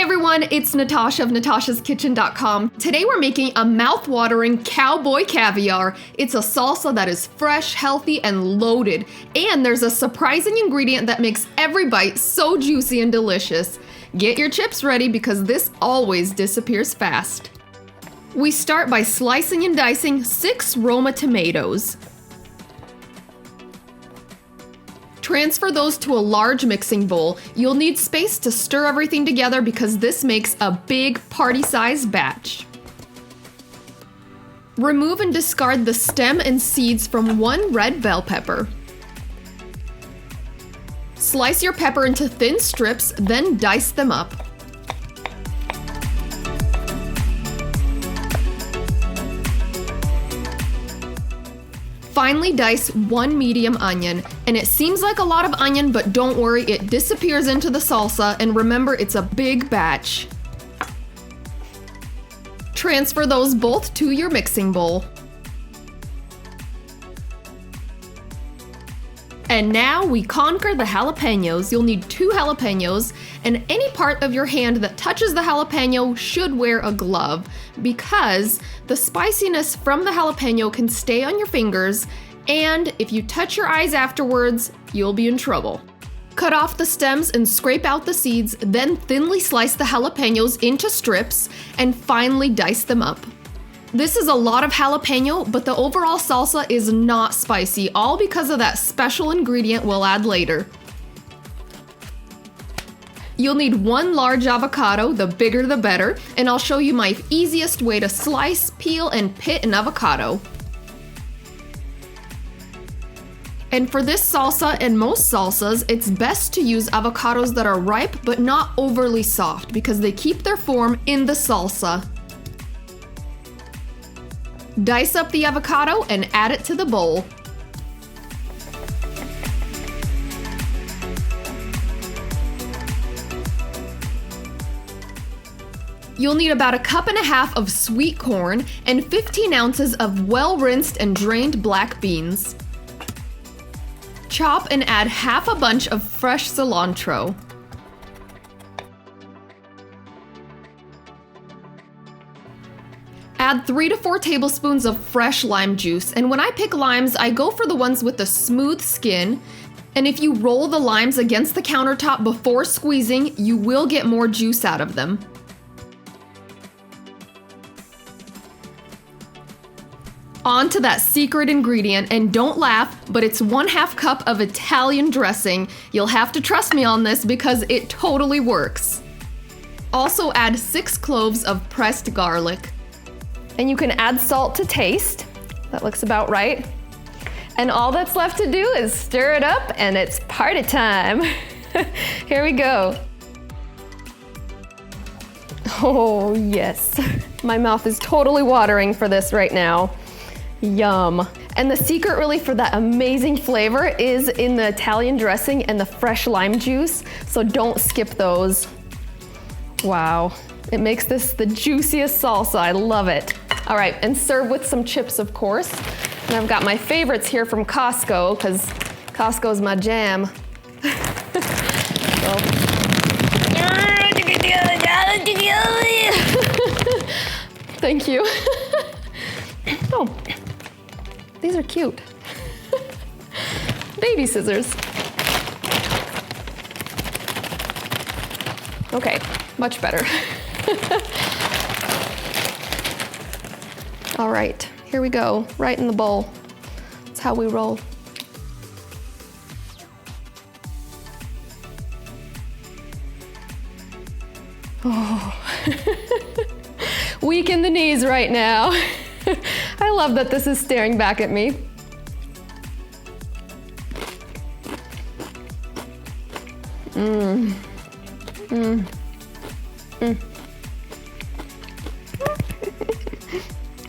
Hi everyone, it's Natasha of NatashasKitchen.com. Today we're making a mouth-watering Cowboy Caviar. It's a salsa that is fresh, healthy, and loaded. And there's a surprising ingredient that makes every bite so juicy and delicious. Get your chips ready because this always disappears fast. We start by slicing and dicing 6 Roma tomatoes. Transfer those to a large mixing bowl. You'll need space to stir everything together because this makes a big party-sized batch. Remove and discard the stem and seeds from 1 red bell pepper. Slice your pepper into thin strips, then dice them up. Finely dice 1 medium onion, and it seems like a lot of onion, but don't worry, it disappears into the salsa, and remember, it's a big batch. Transfer those both to your mixing bowl. And now we conquer the jalapeños. You'll need 2 jalapeños, and any part of your hand that touches the jalapeno should wear a glove because the spiciness from the jalapeno can stay on your fingers, and if you touch your eyes afterwards, you'll be in trouble. Cut off the stems and scrape out the seeds, then thinly slice the jalapeños into strips and finely dice them up. This is a lot of jalapeno, but the overall salsa is not spicy, all because of that special ingredient we'll add later. You'll need 1 large avocado, the bigger the better, and I'll show you my easiest way to slice, peel, and pit an avocado. And for this salsa and most salsas, it's best to use avocados that are ripe but not overly soft because they keep their form in the salsa. Dice up the avocado and add it to the bowl. You'll need about 1.5 cups of sweet corn and 15 ounces of well-rinsed and drained black beans. Chop and add half a bunch of fresh cilantro. Add 3 to 4 tablespoons of fresh lime juice, and when I pick limes, I go for the ones with the smooth skin, and if you roll the limes against the countertop before squeezing, you will get more juice out of them. On to that secret ingredient, and don't laugh, but it's 1/2 cup of Italian dressing. You'll have to trust me on this because it totally works. Also add 6 cloves of pressed garlic. And you can add salt to taste. That looks about right. And all that's left to do is stir it up and it's party time. Here we go. Oh yes, my mouth is totally watering for this right now. Yum. And the secret really for that amazing flavor is in the Italian dressing and the fresh lime juice, so don't skip those. Wow, it makes this the juiciest salsa, I love it. All right, and serve with some chips, of course. And I've got my favorites here from Costco, because Costco's my jam. Thank you. Oh, these are cute. Baby scissors. Okay, much better. All right, here we go, right in the bowl. That's how we roll. Oh, weak in the knees right now. I love that this is staring back at me. Mmm. Mmm. Mmm.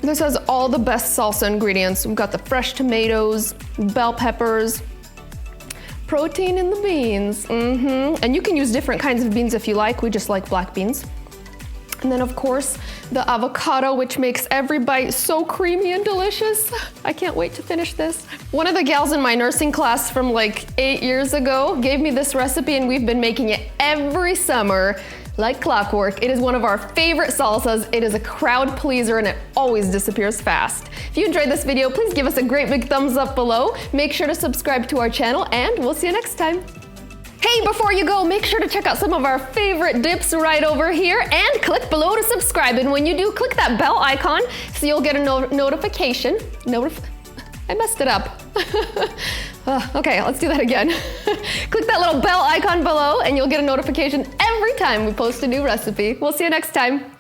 This has all the best salsa ingredients. We've got the fresh tomatoes, bell peppers, protein in the beans. And you can use different kinds of beans if you like. We just like black beans. And then of course, the avocado, which makes every bite so creamy and delicious. I can't wait to finish this. One of the gals in my nursing class from like 8 years ago gave me this recipe and we've been making it every summer. like clockwork. It is one of our favorite salsas. It is a crowd pleaser and it always disappears fast. If you enjoyed this video, please give us a great big thumbs up below. Make sure to subscribe to our channel and we'll see you next time. Hey, before you go, make sure to check out some of our favorite dips right over here and click below to subscribe. And when you do, click that bell icon so you'll get a notification. I messed it up. Okay, let's do that again. Click that little bell icon below and you'll get a notification every time we post a new recipe. We'll see you next time.